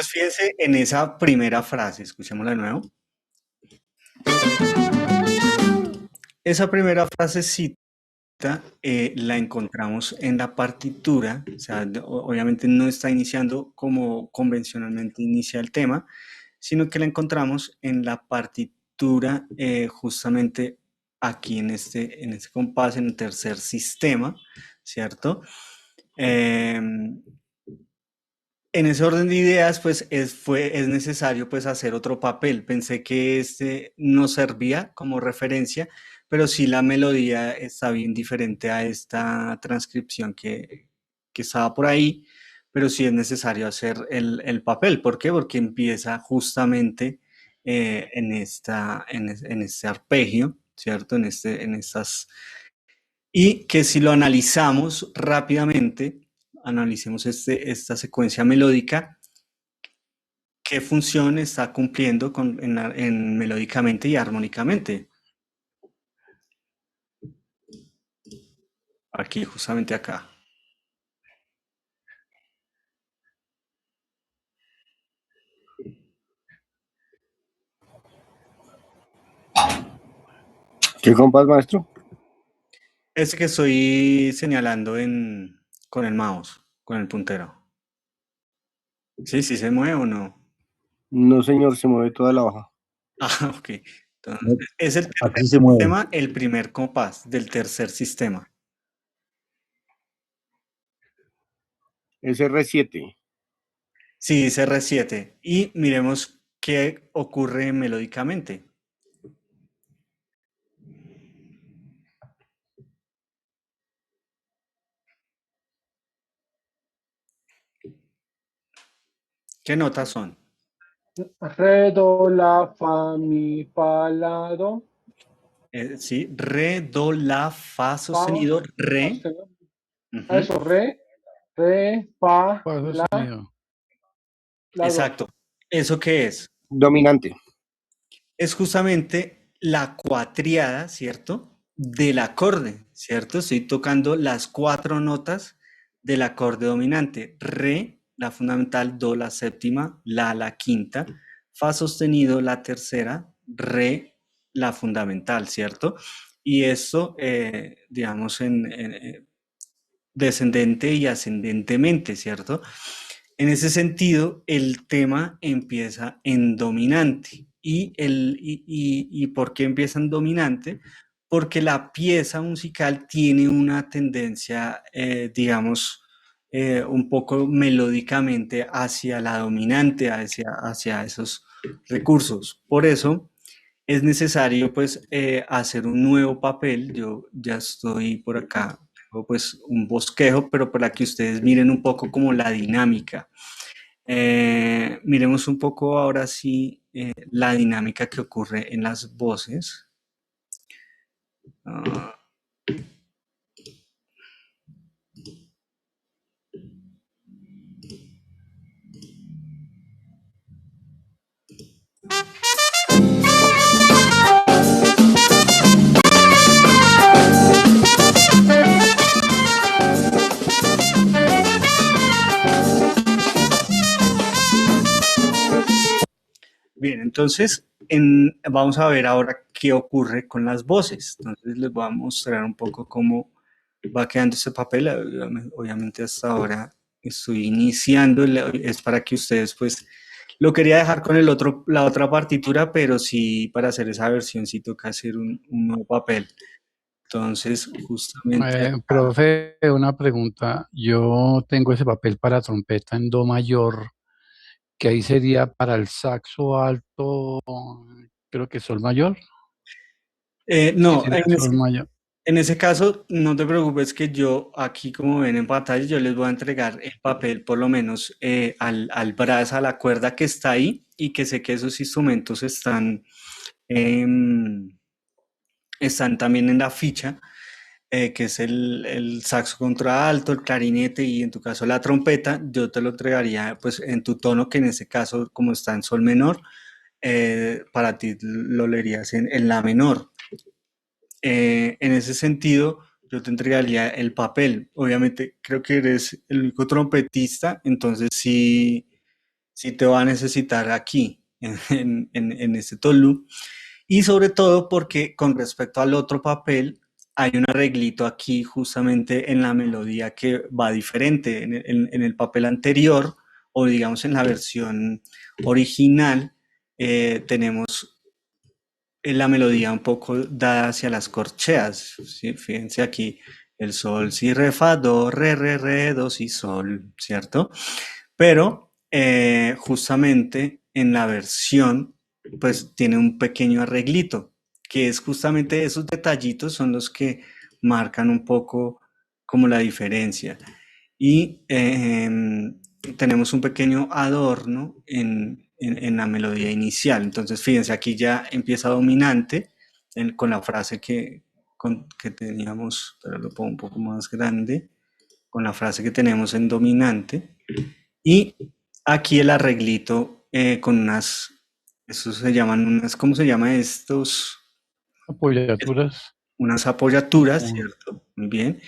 Entonces, fíjense en esa primera frase, escuchémosla de nuevo. Esa primera frasecita la encontramos en la partitura, o sea, obviamente no está iniciando como convencionalmente inicia el tema, sino que la encontramos en la partitura justamente aquí en este compás, en el tercer sistema, ¿cierto? En ese orden de ideas, pues es necesario pues hacer otro papel. Pensé que este no servía como referencia, pero sí la melodía está bien diferente a esta transcripción que estaba por ahí, pero sí es necesario hacer el papel. ¿Por qué? Porque empieza justamente en este arpegio, ¿cierto? En estas y que si lo analizamos rápidamente, analicemos esta secuencia melódica, qué función está cumpliendo melódicamente y armónicamente. Aquí, justamente acá. ¿Qué compás, maestro? Este que estoy señalando con el mouse, con el puntero. ¿Sí, sí se mueve o no? No, señor, se mueve toda la hoja. Ah, ok. Entonces, es el tercer Aquí se mueve. sistema, el primer compás del tercer sistema. Es R7. Sí, dice R7. Y miremos qué ocurre melódicamente. ¿Qué notas son? Re, do, la, fa, mi, fa, la, do. Sí, re, do, la, fa Fa, sostenido, re. sostenido. Ujú, Eso, re, fa, Fa la, sostenido. la, do. exacto. ¿Eso qué es? Dominante. Es justamente la cuatriada, ¿cierto? Del acorde, ¿cierto? Estoy tocando las cuatro notas del acorde dominante. Re, la fundamental, do, la séptima, la quinta, fa sostenido, la tercera, re, la fundamental, ¿cierto? Y esto, digamos, descendente y ascendentemente, ¿cierto? En ese sentido, el tema empieza en dominante. ¿Y por qué empieza en dominante? Porque la pieza musical tiene una tendencia, digamos, un poco melódicamente hacia la dominante, hacia esos recursos. Por eso es necesario pues hacer un nuevo papel. Yo ya estoy por acá, tengo pues un bosquejo, pero para que ustedes miren un poco como la dinámica. Miremos un poco ahora sí la dinámica que ocurre en las voces. Ah, bien, entonces vamos a ver ahora qué ocurre con las voces. Entonces les voy a mostrar un poco cómo va quedando este papel. Obviamente hasta ahora estoy iniciando, es para que ustedes pues lo quería dejar con la otra partitura, pero sí para hacer esa versión sí toca hacer un nuevo papel. Entonces, justamente acá, Profe, una pregunta. Yo tengo ese papel para trompeta en do mayor, que ahí sería para el saxo alto, creo que sol mayor. Sí, no, sería sol mayor. en ese caso, no te preocupes que yo aquí, como ven en pantalla, yo les voy a entregar el papel por lo menos al brazo, a la cuerda que está ahí y que sé que esos instrumentos em, están también en la ficha, que es el saxo contralto, el clarinete y en tu caso la trompeta. Yo te lo entregaría pues en tu tono, que en ese caso, como está en sol menor, para ti lo leerías en la menor. En ese sentido, yo te entregaría el papel. Obviamente, creo que eres el único trompetista, entonces sí, sí te va a necesitar aquí, en este tolú. Y sobre todo porque con respecto al otro papel, hay un arreglito aquí justamente en la melodía que va diferente. En el papel anterior, o digamos en la versión original, tenemos la melodía un poco dada hacia las corcheas. ¿Sí? Fíjense aquí, el sol, si, re, fa, do, re, do, si, sol, ¿cierto? Pero justamente en la versión, pues tiene un pequeño arreglito, que es justamente esos detallitos son los que marcan un poco como la diferencia. Y tenemos un pequeño adorno en la melodía inicial. Entonces, fíjense, aquí ya empieza dominante con la frase que teníamos, pero lo pongo un poco más grande, con la frase que tenemos en dominante. Y aquí el arreglito con unas, eso se llaman unas, ¿cómo se llama estos? Apoyaturas. Unas apoyaturas, ¿cierto? Muy bien.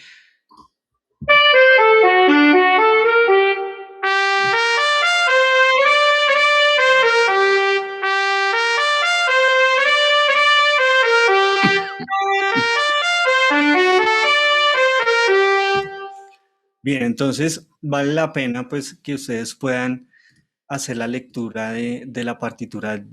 Bien, entonces vale la pena pues que ustedes puedan hacer la lectura de la partitura,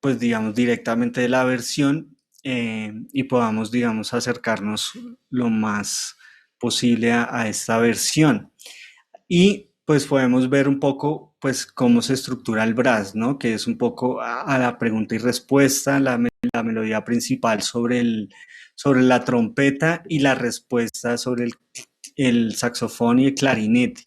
pues digamos directamente de la versión y podamos, digamos, acercarnos lo más posible a esta versión. Y pues podemos ver un poco pues cómo se estructura el brass, ¿no? Que es un poco a la pregunta y respuesta, la melodía principal sobre la trompeta y la respuesta sobre el saxofón y el clarinete.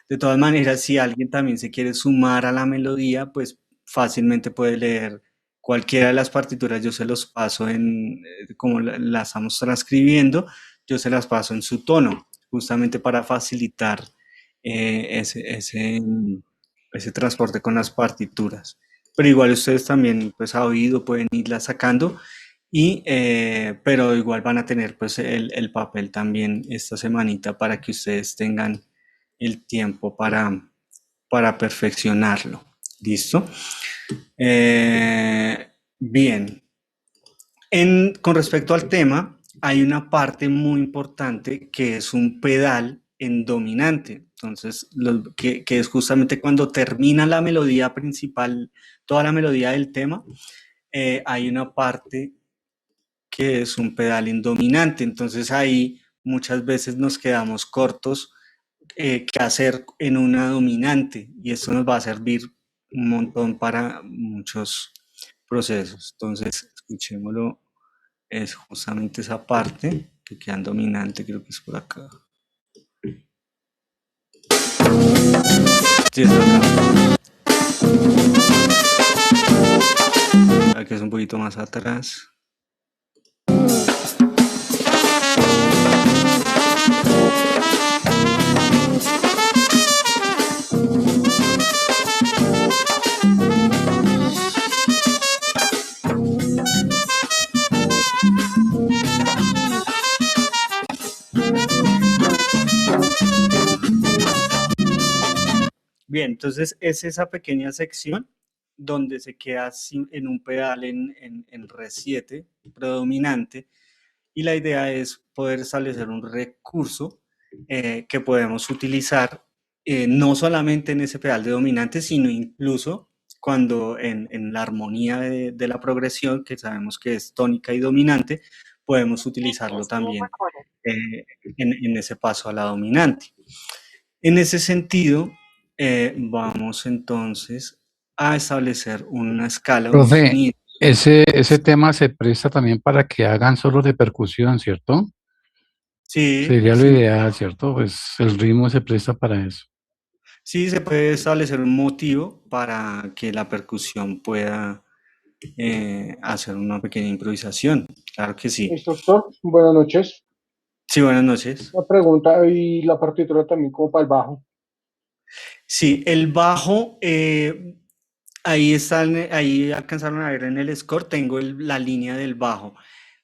De todas maneras, si alguien también se quiere sumar a la melodía, pues fácilmente puede leer cualquiera de las partituras. Yo se los paso como las estamos transcribiendo, yo se las paso en su tono, justamente para facilitar ese transporte con las partituras. Pero igual ustedes también, pues a oído, pueden irla sacando. Pero igual van a tener pues el papel también esta semanita para que ustedes tengan el tiempo para perfeccionarlo. ¿Listo? Bien. Con respecto al tema, hay una parte muy importante que es un pedal en dominante. Entonces, que es justamente cuando termina la melodía principal, toda la melodía del tema, hay una parte que es un pedal en dominante. Entonces ahí muchas veces nos quedamos cortos qué hacer en una dominante y esto nos va a servir un montón para muchos procesos. Entonces, escuchémoslo, es justamente esa parte que queda en dominante, creo que es por acá. Sí, es acá. Aquí es un poquito más atrás. Bien, entonces es esa pequeña sección donde se queda en un pedal en Re7 predominante y la idea es poder establecer un recurso que podemos utilizar no solamente en ese pedal de dominante, sino incluso cuando en la armonía de la progresión, que sabemos que es tónica y dominante, podemos utilizarlo también en ese paso a la dominante. En ese sentido, vamos entonces a establecer una escala, unos Profe, sonidos. ese tema se presta también para que hagan solos de percusión, ¿cierto? Sí, Sería lo sí, ideal, ¿cierto? Pues el ritmo se presta para eso. sí, se puede establecer un motivo para que la percusión pueda hacer una pequeña improvisación. Claro que sí. Instructor, buenas noches. Sí, buenas noches. Una pregunta y la partitura también como para el bajo. Sí, el bajo, ahí están, ahí alcanzaron a ver en el score, tengo la línea del bajo.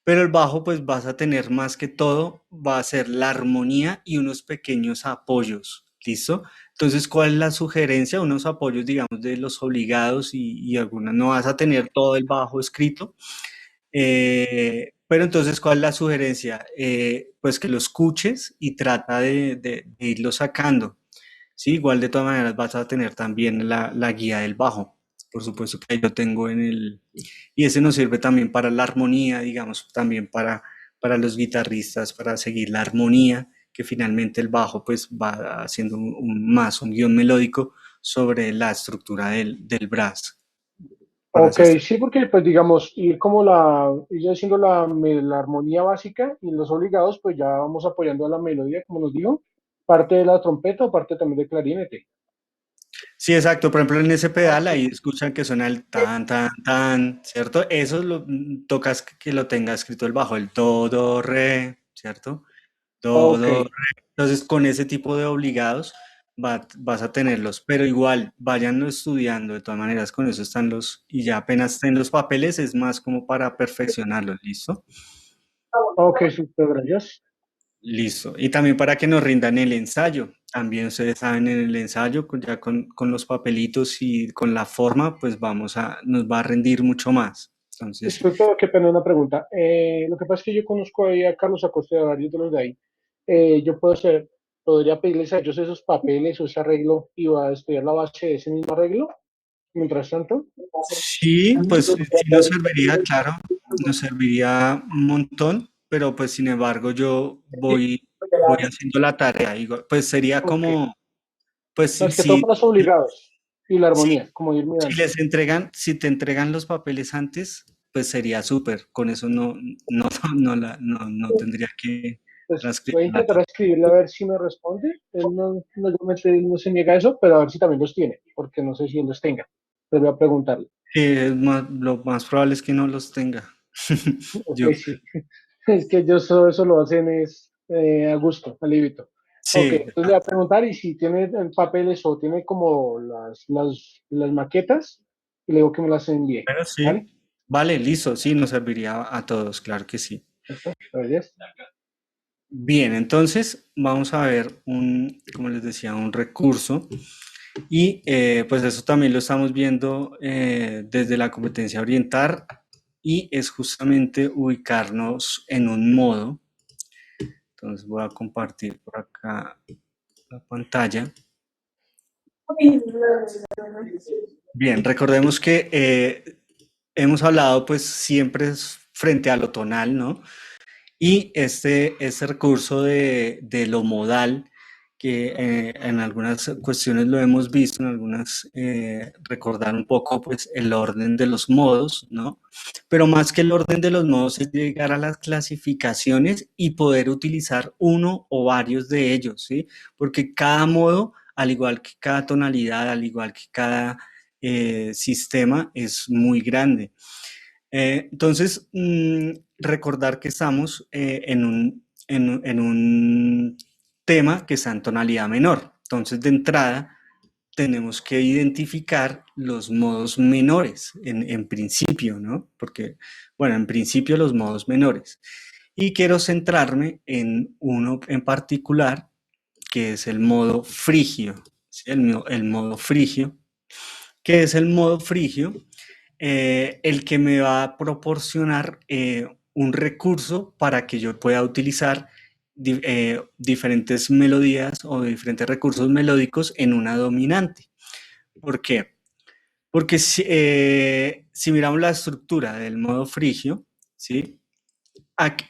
Pero el bajo, pues vas a tener más que todo, va a ser la armonía y unos pequeños apoyos ¿listo? Entonces, ¿cuál es la sugerencia? Unos apoyos, digamos, de los obligados y algunas no vas a tener todo el bajo escrito. Pero entonces, ¿cuál es la sugerencia? Pues que lo escuches y trata de irlo sacando. Sí, igual de todas maneras vas a tener también la guía del bajo. Por supuesto que ahí lo tengo en el... Y ese nos sirve también para la armonía, digamos, también para los guitarristas, para seguir la armonía, que finalmente el bajo pues va haciendo un guión melódico sobre la estructura del brass. Para Ok, hacer sí, porque pues digamos, ir ya haciendo la armonía básica y los obligados, pues ya vamos apoyando a la melodía, como nos dijo, parte de la trompeta o parte también del clarinete. Sí, exacto. Por ejemplo, en ese pedal Ok, ahí escuchan que suena el tan, tan, tan, ¿cierto? Eso tocas que lo tenga escrito el bajo, el do, re, ¿cierto? Do, ok, do, re. Entonces, con ese tipo de obligados vas a tenerlos, pero igual, váyanlo estudiando. De todas maneras, con eso están y ya apenas estén los papeles, es más como para perfeccionarlos, ¿listo? ok, super, gracias. Listo. Y también para que nos rindan el ensayo. También ustedes saben en el ensayo, ya con los papelitos y con la forma, pues nos va a rendir mucho más. Entonces, Disculpe, qué pena una pregunta. Lo que pasa es que yo conozco ahí a Carlos Acosta y a varios de los de ahí. Yo podría pedirles a ellos esos papeles o ese arreglo y va a estudiar la base de ese mismo arreglo, mientras tanto. sí, pues sí nos serviría, claro, nos serviría un montón, pero pues sin embargo yo voy haciendo la tarea. Pues sería Ok, como, pues más que todo para los obligados y la si, armonía, como ir si mirando. si te entregan los papeles antes, pues sería súper. Con eso no, no tendría que Pues voy a transcribirla intentar todo. escribirle a ver si me responde. Él no se niega a eso, pero a ver si también los tiene, porque no sé si él los tenga. Pero voy a preguntarle. Lo más probable es que no los tenga. Ok, Yo, sí. Es que ellos todo eso lo hacen es a gusto, al libito. Ok, sí, entonces le voy a preguntar y si tiene papeles o tiene como las maquetas, y le digo que me las envíe. pero sí. ¿Vale? Vale, listo, sí, nos serviría a todos, claro que sí. ¿Listo? Gracias. Bien, entonces vamos a ver como les decía, un recurso y pues eso también lo estamos viendo desde la competencia orientar y es justamente ubicarnos en un modo. Entonces voy a compartir por acá la pantalla. Bien, recordemos que hemos hablado pues siempre frente a lo tonal, ¿no? Y este recurso de lo modal, que en algunas cuestiones lo hemos visto, en algunas recordar un poco pues el orden de los modos, ¿no? Pero más que el orden de los modos es llegar a las clasificaciones y poder utilizar uno o varios de ellos, ¿sí? Porque cada modo, al igual que cada tonalidad, al igual que cada sistema, es muy grande. Entonces, recordar que estamos en un tema que está en tonalidad menor. Entonces, de entrada, tenemos que identificar los modos menores en principio, ¿no? Porque, bueno, en principio los modos menores. Y quiero centrarme en uno en particular, que es el modo frigio, ¿sí? El modo frigio. ¿Qué es el modo frigio? El que me va a proporcionar un recurso para que yo pueda utilizar diferentes melodías o diferentes recursos melódicos en una dominante. ¿Por qué? Porque si miramos la estructura del modo frigio, ¿sí?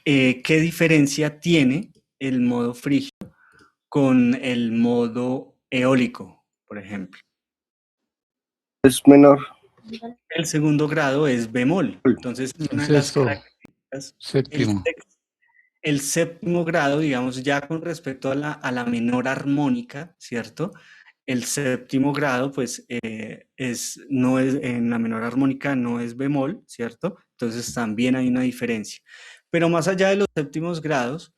¿Qué diferencia tiene el modo frigio con el modo eólico, por ejemplo? Es menor. El segundo grado es bemol. Entonces, es una Es de las esto, características. El, séptimo. el séptimo grado, digamos, ya con respecto a la menor armónica, ¿cierto? El séptimo grado, pues, no es, en la menor armónica no es bemol, ¿cierto? Entonces también hay una diferencia. Pero más allá de los séptimos grados,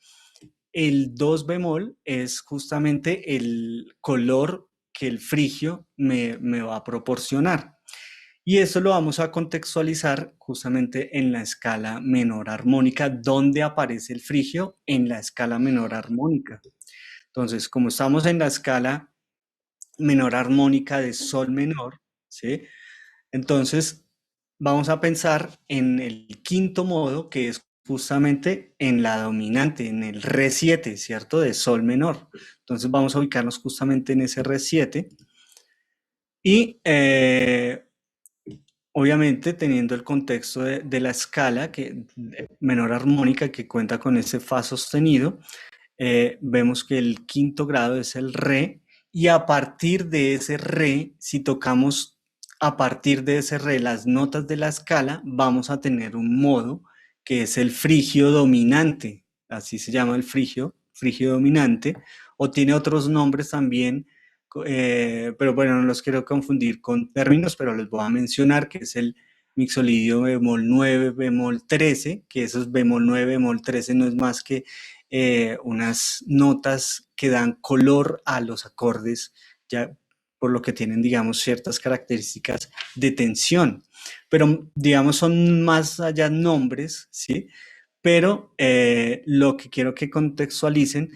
el 2 bemol es justamente el color que el frigio me va a proporcionar. Y eso lo vamos a contextualizar justamente en la escala menor armónica, donde aparece el frigio en la escala menor armónica. Entonces, como estamos en la escala menor armónica de sol menor, ¿sí? Entonces, vamos a pensar en el quinto modo, que es justamente en la dominante, en el re7, ¿cierto? De sol menor. Entonces, vamos a ubicarnos justamente en ese re7 y obviamente teniendo el contexto de la escala menor armónica que cuenta con ese fa sostenido, vemos que el quinto grado es el re, y a partir de ese re, si tocamos a partir de ese re las notas de la escala, vamos a tener un modo que es el frigio dominante, así se llama el frigio dominante, o tiene otros nombres también, pero bueno, no los quiero confundir con términos, pero les voy a mencionar que es el mixolidio bemol 9, bemol 13, que esos bemol 9, bemol 13 no es más que unas notas que dan color a los acordes, ya por lo que tienen, digamos, ciertas características de tensión. Pero, digamos, son más allá nombres, ¿sí? Pero lo que quiero que contextualicen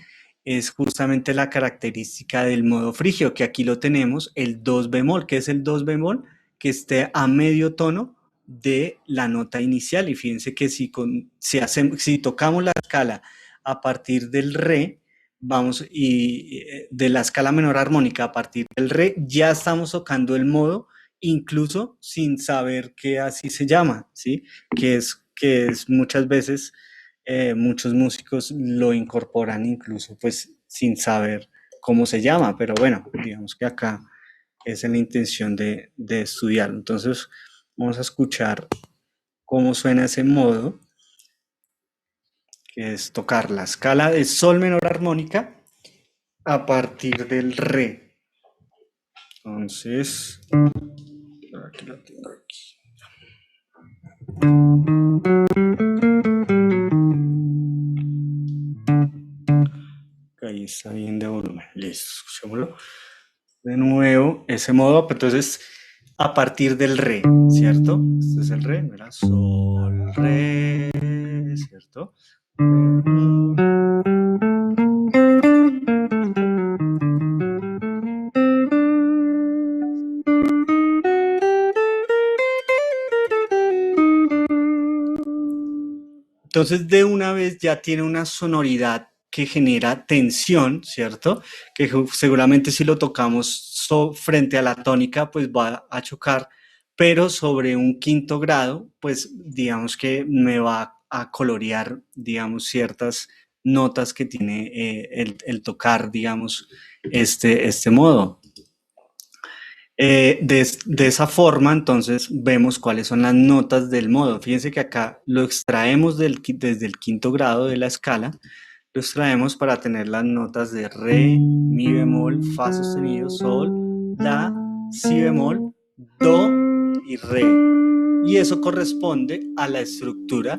es justamente la característica del modo frigio, que aquí lo tenemos, el 2 bemol. ¿Qué es el 2 bemol? Que esté a medio tono de la nota inicial. Y fíjense que si tocamos la escala a partir del re, vamos, y de la escala menor armónica a partir del re, ya estamos tocando el modo, incluso sin saber que así se llama, ¿sí? Que es muchas veces, muchos músicos lo incorporan incluso pues sin saber cómo se llama, pero bueno, digamos que acá es en la intención de estudiarlo. Entonces vamos a escuchar cómo suena ese modo, que es tocar la escala de sol menor armónica a partir del re. Entonces, aquí lo tengo aquí. Ahí está bien de volumen. Listo, escuchémoslo. De nuevo, ese modo, entonces, a partir del re, ¿cierto? Este es el re, mira, sol, re, ¿cierto? Entonces, de una vez ya tiene una sonoridad que genera tensión, ¿cierto? Que seguramente si lo tocamos frente a la tónica, pues va a chocar, pero sobre un quinto grado, pues digamos que me va a colorear, digamos, ciertas notas que tiene el tocar, digamos, este modo. De esa forma, entonces, vemos cuáles son las notas del modo. Fíjense que acá lo extraemos desde el quinto grado de la escala, lo extraemos para tener las notas de re, mi bemol, fa sostenido, sol, la, si bemol, do y re. Y eso corresponde a la estructura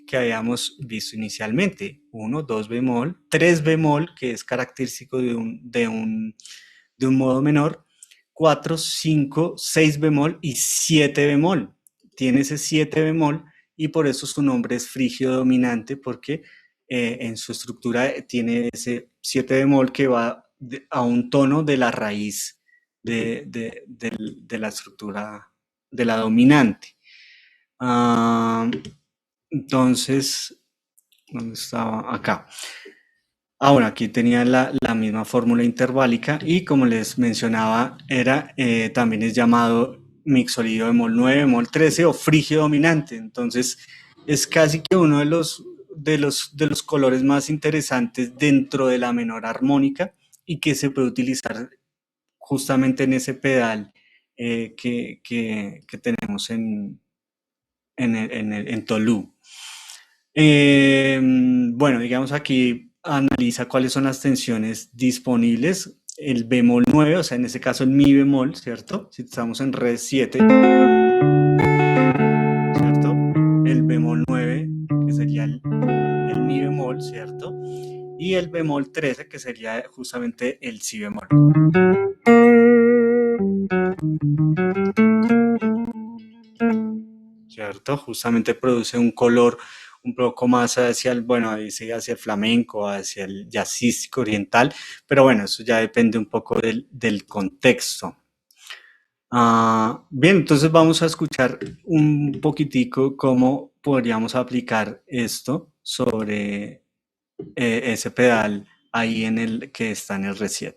que habíamos visto inicialmente. 1, 2 bemol, 3 bemol, que es característico de un modo menor, 4, 5, 6 bemol y 7 bemol. Tiene ese 7 bemol y por eso su nombre es frigio dominante, porque en su estructura tiene ese 7 bemol que va a un tono de la raíz de la estructura de la dominante. Entonces, ¿dónde estaba? Acá. Ahora, aquí tenía la misma fórmula interválica y como les mencionaba, también es llamado mixolidio bemol 9, bemol 13 o frigio dominante. Entonces, es casi que uno de los colores más interesantes dentro de la menor armónica y que se puede utilizar justamente en ese pedal que tenemos en Tolú. Bueno, digamos aquí analiza cuáles son las tensiones disponibles. El bemol 9, o sea, en este caso el mi bemol, ¿cierto? Si estamos en re 7, ¿cierto? El bemol 9, que sería el mi bemol, ¿cierto? Y el bemol 13, que sería justamente el si bemol. ¿Cierto? Justamente produce un color un poco más hacia el, bueno, ahí sí, hacia el flamenco, hacia el jazzístico oriental, pero bueno, eso ya depende un poco del contexto. Bien, entonces vamos a escuchar un poquitico cómo podríamos aplicar esto sobre ese pedal ahí en el que está en el R7.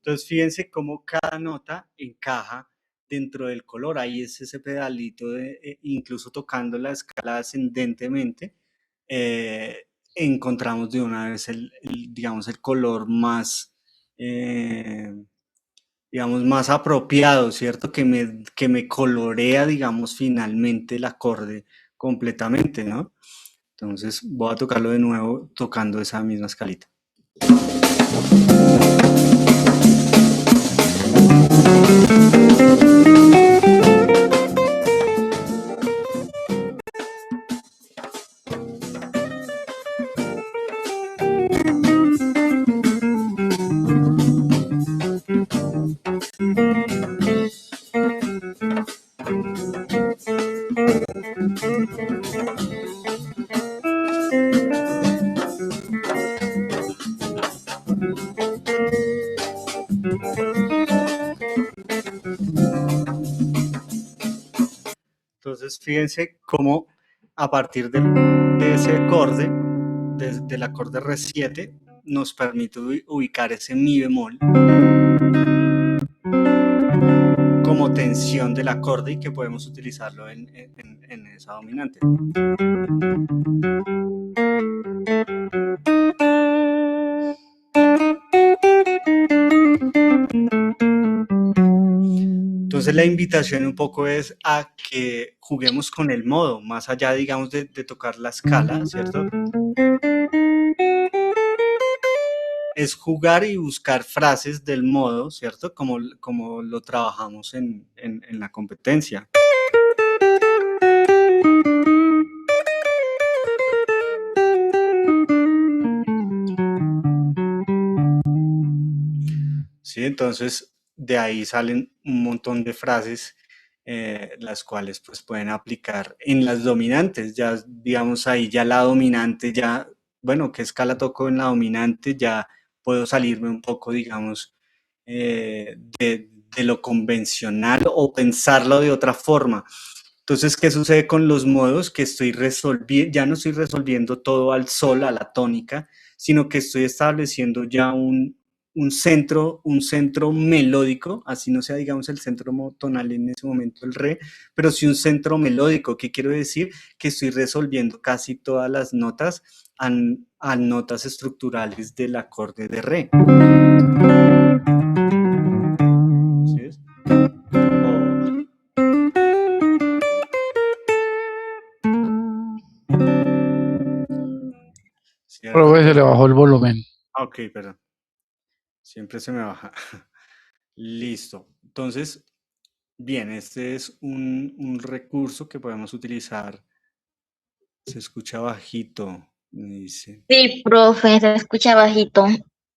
Entonces, fíjense cómo cada nota encaja dentro del color. Ahí es ese pedalito, incluso tocando la escala ascendentemente, encontramos de una vez digamos, el color más, digamos, más apropiado, ¿cierto? Que me colorea, digamos, finalmente el acorde completamente, ¿no? Entonces, voy a tocarlo de nuevo tocando esa misma escalita. Entonces, fíjense cómo a partir de ese acorde, del acorde R7, nos permite ubicar ese mi bemol como tensión del acorde y que podemos utilizarlo en esa dominante. Entonces la invitación un poco es a que juguemos con el modo, más allá, digamos, de tocar la escala, ¿cierto? Es jugar y buscar frases del modo, ¿cierto? Como lo trabajamos en la competencia. ¿Sí? Entonces, de ahí salen un montón de frases, las cuales pues pueden aplicar en las dominantes. Ya, digamos, ahí ya la dominante, ya, bueno, ¿qué escala toco en la dominante? Ya puedo salirme un poco, digamos, de lo convencional o pensarlo de otra forma. Entonces, ¿qué sucede con los modos? Que estoy resolviendo, ya no estoy resolviendo todo al sol, a la tónica, sino que estoy estableciendo ya un centro melódico, así no sea, digamos, el centro tonal en ese momento el re, pero sí un centro melódico. ¿Qué quiero decir? Que estoy resolviendo casi todas las notas a notas estructurales del acorde de re. ¿Sí ves? ¿Cierto? Profe, se le bajó el volumen. Ok, perdón. Siempre se me baja. Listo. Entonces, bien, este es un recurso que podemos utilizar. Se escucha bajito, me dice. Sí, profe, se escucha bajito.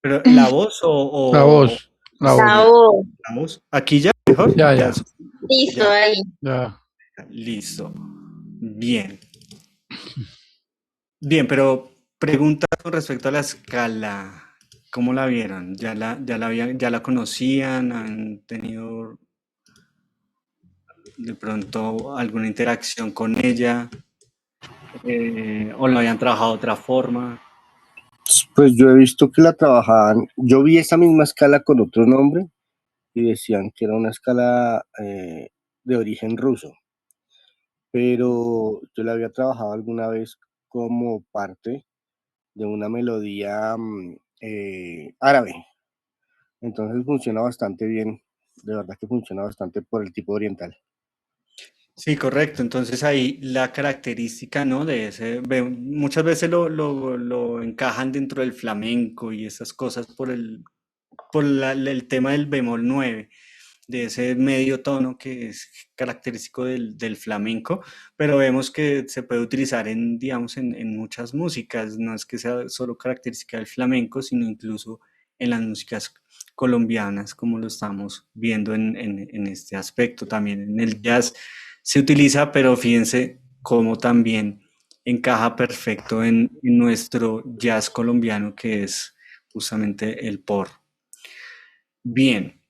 ¿Pero la voz o La voz, la voz. La voz. la voz? ¿Aquí ya? ¿Mejor? Ya, ya. Listo, Ya. ahí. Ya. Listo. Bien. Bien, pero pregunta con respecto a la escala. ¿Cómo la vieron? ¿Ya la conocían? ¿Han tenido de pronto alguna interacción con ella? ¿O lo habían trabajado de otra forma? Pues yo he visto que la trabajaban, yo vi esa misma escala con otro nombre y decían que era una escala de origen ruso, pero yo la había trabajado alguna vez como parte una melodía árabe. Entonces funciona bastante bien, de verdad que funciona bastante por el tipo oriental. Sí, correcto. Entonces ahí la característica, ¿no? De ese, muchas veces lo encajan dentro del flamenco y esas cosas por el tema del bemol 9, de ese medio tono que es característico del flamenco, pero vemos que se puede utilizar digamos, en muchas músicas, no es que sea solo característica del flamenco, sino incluso en las músicas colombianas, como lo estamos viendo en este aspecto. También en el jazz se utiliza, pero fíjense cómo también encaja perfecto en nuestro jazz colombiano, que es justamente el por. Bien,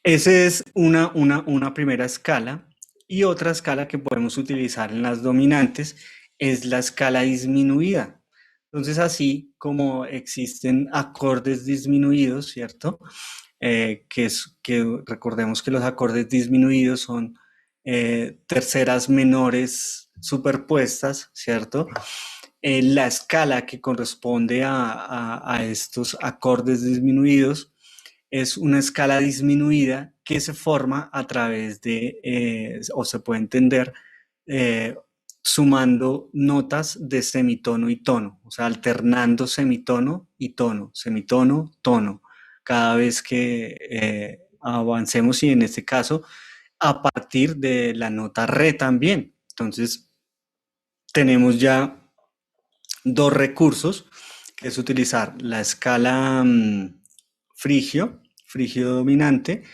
esa es una primera escala, y otra escala que podemos utilizar en las dominantes es la escala disminuida. Entonces, así como existen acordes disminuidos, ¿cierto? Que recordemos que los acordes disminuidos son terceras menores superpuestas, ¿cierto? La escala que corresponde a estos acordes disminuidos es una escala disminuida que se forma a través de, o se puede entender, sumando notas de semitono y tono, o sea, alternando semitono y tono, semitono, tono, cada vez que avancemos, y en este caso a partir de la nota re también. Entonces, tenemos ya dos recursos, que es utilizar la escala frigio dominante,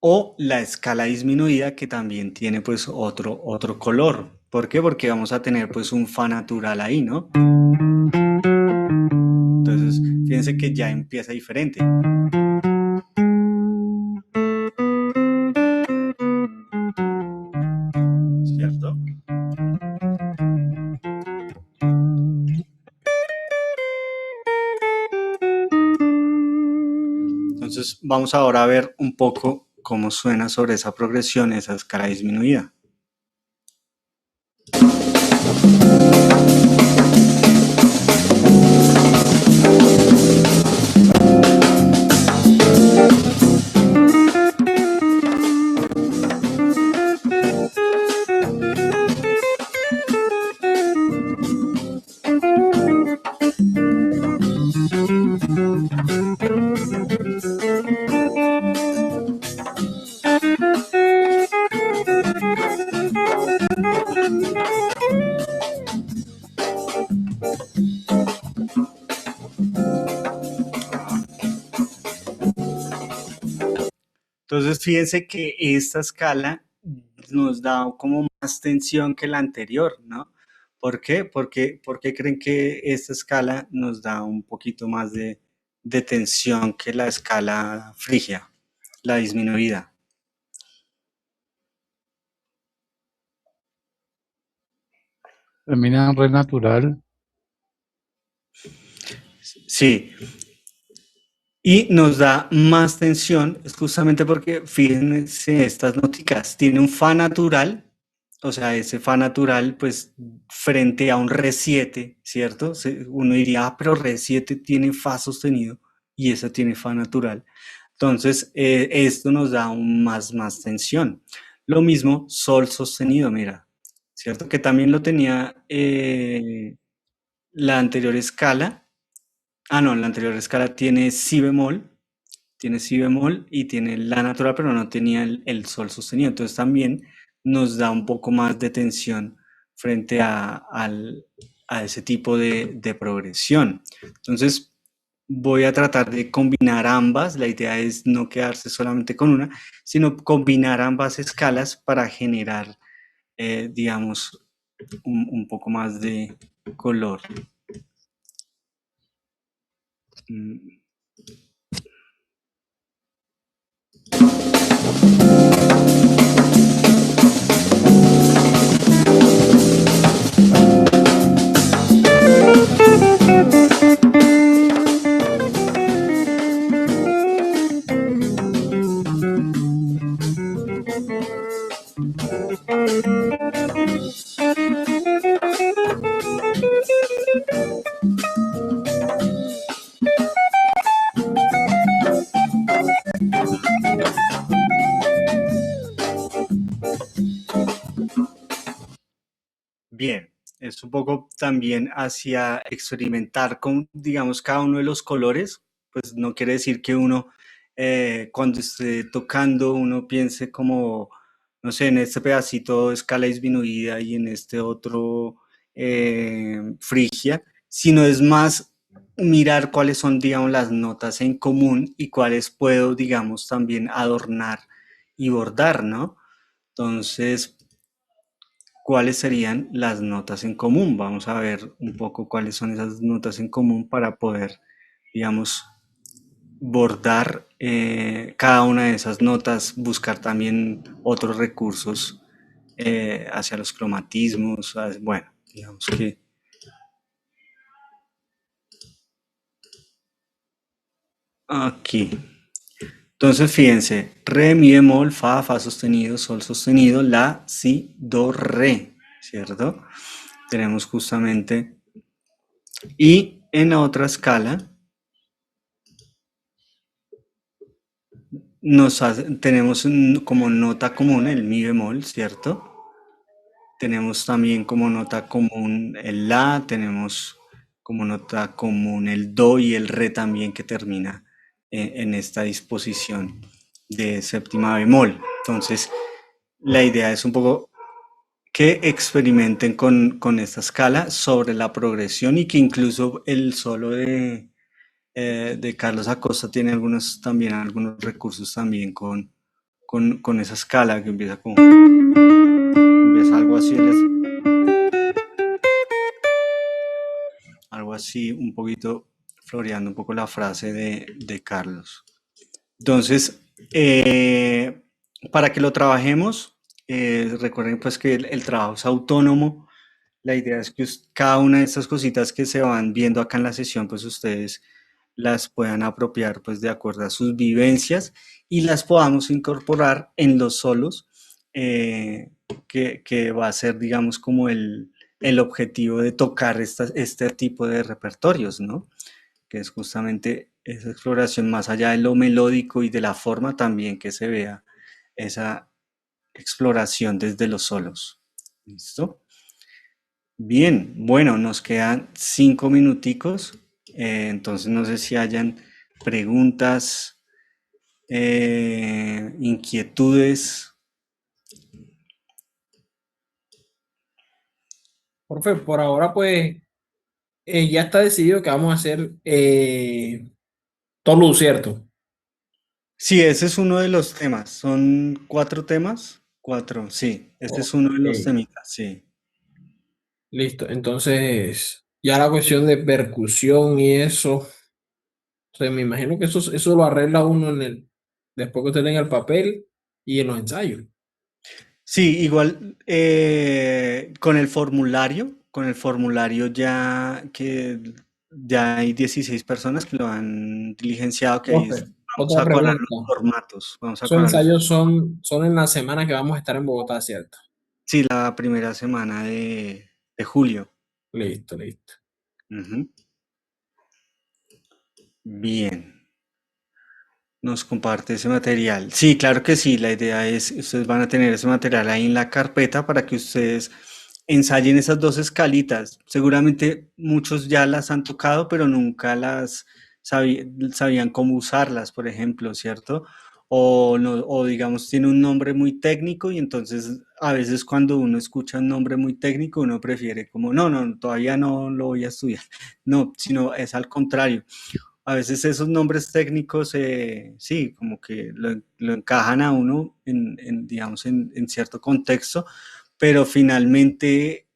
o la escala disminuida, que también tiene pues otro color. ¿Por qué? Porque vamos a tener pues un fa natural ahí, ¿no? Entonces, fíjense que ya empieza diferente. ¿Cierto? Entonces, vamos ahora a ver un poco cómo suena sobre esa progresión, esa escala disminuida. Entonces, fíjense que esta escala nos da como más tensión que la anterior, ¿no? ¿Por qué? ¿Por qué creen que esta escala nos da un poquito más de tensión que la escala frigia, la disminuida? Termina en re natural. Sí. Y nos da más tensión, es justamente porque, fíjense, estas nóticas tiene un fa natural, o sea, ese fa natural, pues, frente a un re 7, ¿cierto? Uno diría, ah, pero re 7 tiene fa sostenido y esa tiene fa natural. Entonces, esto nos da aún más tensión. Lo mismo, sol sostenido, mira, ¿cierto? Que también lo tenía la anterior escala. Ah, no, la anterior escala tiene si bemol y tiene la natural, pero no tenía el sol sostenido. Entonces también nos da un poco más de tensión frente a ese tipo de progresión. Entonces voy a tratar de combinar ambas. La idea es no quedarse solamente con una, sino combinar ambas escalas para generar, digamos, un poco más de color. poco también hacia experimentar con, digamos, cada uno de los colores. Pues no quiere decir que uno, cuando esté tocando, uno piense como, no sé, en este pedacito escala disminuida y en este otro frigia, sino es más mirar cuáles son, digamos, las notas en común y cuáles puedo, digamos, también adornar y bordar, ¿no? Entonces, ¿cuáles serían las notas en común? Vamos a ver un poco cuáles son esas notas en común para poder, digamos, bordar cada una de esas notas, buscar también otros recursos hacia los cromatismos, bueno, digamos que aquí. Entonces, fíjense, re, mi bemol, fa sostenido, sol sostenido, la, si, do, re, ¿cierto? Tenemos justamente, y en la otra escala tenemos como nota común el mi bemol, ¿cierto? Tenemos también como nota común el la, tenemos como nota común el do y el re también que termina en esta disposición de séptima bemol. Entonces, la idea es un poco que experimenten con esta escala sobre la progresión y que incluso el solo de Carlos Acosta tiene también algunos recursos también con esa escala que empieza como empieza algo así un poquito floreando un poco la frase de Carlos. Entonces, para que lo trabajemos, recuerden pues que el trabajo es autónomo. La idea es que cada una de estas cositas que se van viendo acá en la sesión, pues ustedes las puedan apropiar pues de acuerdo a sus vivencias y las podamos incorporar en los solos, que va a ser, digamos, como el objetivo de tocar este tipo de repertorios, ¿no? Que es justamente esa exploración más allá de lo melódico y de la forma también que se vea esa exploración desde los solos. ¿Listo? Bien, bueno, nos quedan 5 minuticos, entonces no sé si hayan preguntas, inquietudes. Profe, por ahora pues ya está decidido que vamos a hacer Tolu, ¿cierto? Sí, ese es uno de los temas. Son 4 temas. 4, sí. Este es uno de los Ok, temitas, sí. listo. Entonces, ya la cuestión de percusión y eso, o sea, me imagino que eso lo arregla uno después que usted tenga el papel y en los ensayos. Sí, igual con el formulario ya que ya hay 16 personas que lo han diligenciado, que ahí Profe, vamos otra a cuadrar pregunta. los formatos, vamos a Esos cuadrar los. ensayos son en la semana que vamos a estar en Bogotá, ¿cierto? Sí, la primera semana de julio. Listo, listo. Ujú. Bien, nos comparte ese material. Sí, claro que sí, la idea es, ustedes van a tener ese material ahí en la carpeta para que ustedes ensayen esas dos escalitas. Seguramente muchos ya las han tocado, pero nunca sabían cómo usarlas, por ejemplo, ¿cierto? O, no, o digamos, tiene un nombre muy técnico y entonces a veces cuando uno escucha un nombre muy técnico, uno prefiere como, no, no, todavía no lo voy a estudiar. No, sino es al contrario. A veces esos nombres técnicos, sí, como que lo encajan a uno digamos, en cierto contexto, pero finalmente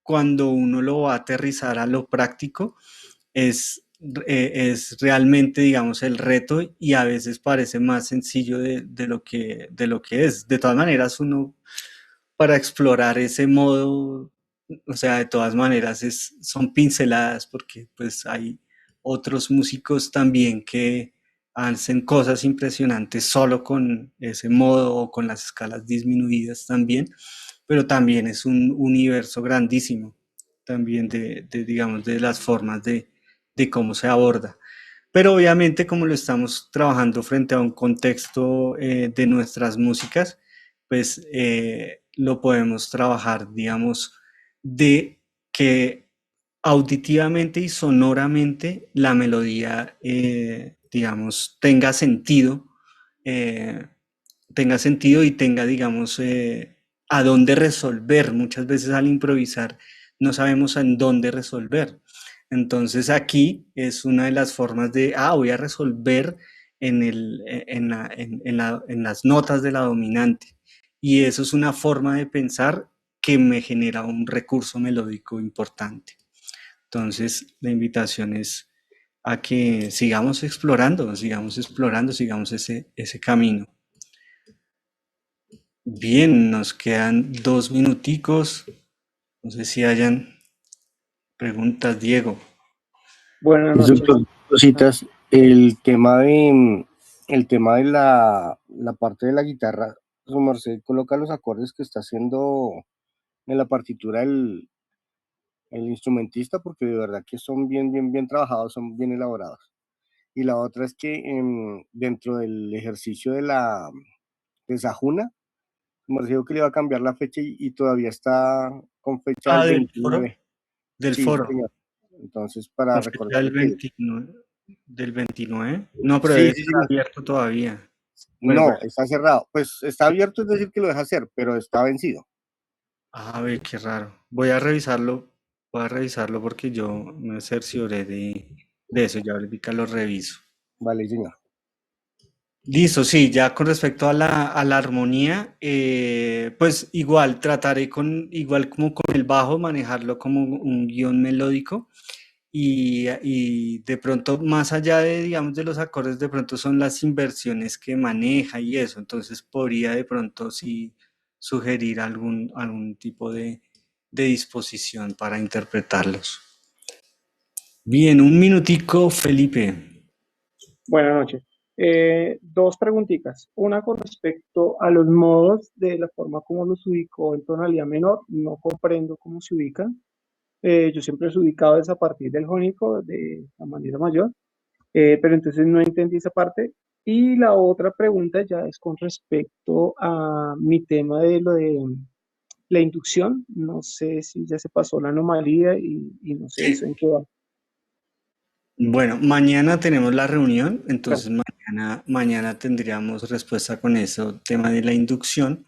cuando uno lo va a aterrizar a lo práctico, es realmente, digamos, el reto y a veces parece más sencillo de lo que es. De todas maneras, uno para explorar ese modo, o sea, de todas maneras son pinceladas porque pues hay otros músicos también que hacen cosas impresionantes solo con ese modo o con las escalas disminuidas también, pero también es un universo grandísimo también digamos, de las formas de cómo se aborda. Pero obviamente como lo estamos trabajando frente a un contexto de nuestras músicas, pues lo podemos trabajar, digamos, de que auditivamente y sonoramente la melodía, digamos, tenga sentido y tenga, digamos, a dónde resolver. Muchas veces al improvisar no sabemos en dónde resolver. Entonces aquí es una de las formas de, voy a resolver en las notas de la dominante. Y eso es una forma de pensar que me genera un recurso melódico importante. Entonces la invitación es a que sigamos explorando, sigamos ese camino. Bien, nos quedan 2 minuticos. No sé si hayan preguntas, Diego. Buenas Pues, noches. doctor, cositas, el tema de la parte de la guitarra, su merced coloca los acordes que está haciendo en la partitura el instrumentista, porque de verdad que son bien trabajados, son bien elaborados. Y la otra es que dentro del ejercicio de Sahuna, me dijo que le iba a cambiar la fecha y todavía está con fecha del Del foro. 29. Del Sí, foro. señor. Entonces, para La fecha recordarle que... del 29. No, pero Sí, debe sí, estar sí. abierto todavía. Bueno, No, está cerrado. Pues está abierto, es decir, que lo deja hacer, pero está vencido. a ver, qué raro. Voy a revisarlo porque yo me cercioré de eso. Ya ahorita lo reviso. Vale, señor. Listo, sí, ya con respecto a la armonía, pues igual trataré igual como con el bajo, manejarlo como un guión melódico y de pronto más allá de, digamos, de los acordes, de pronto son las inversiones que maneja y eso, entonces podría de pronto sí sugerir algún tipo de disposición para interpretarlos. Bien, un minutico, Felipe. Buenas noches. Dos preguntitas. Una con respecto a los modos de la forma como los ubicó en tonalidad menor. No comprendo cómo se ubican. Yo siempre los he ubicado es a partir del jónico de la manera mayor, pero entonces no entendí esa parte. Y la otra pregunta ya es con respecto a mi tema de lo de la inducción. No sé si ya se pasó la anomalía y no sé eso en qué va. Bueno, mañana tenemos la reunión, Claro. entonces mañana tendríamos respuesta con eso, tema de la inducción.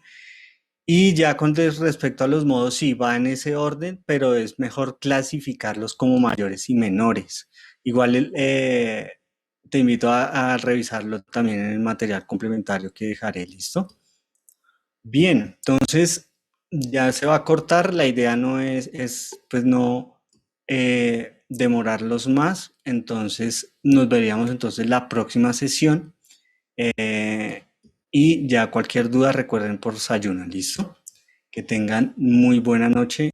Y ya con respecto a los modos, sí, va en ese orden, pero es mejor clasificarlos como mayores y menores. Igual te invito a revisarlo también en el material complementario que dejaré, ¿listo? Bien, entonces ya se va a cortar, la idea no es pues no demorarlos más, entonces nos veríamos entonces la próxima sesión y ya cualquier duda recuerden por Sayuna, ¿listo? Que tengan muy buena noche.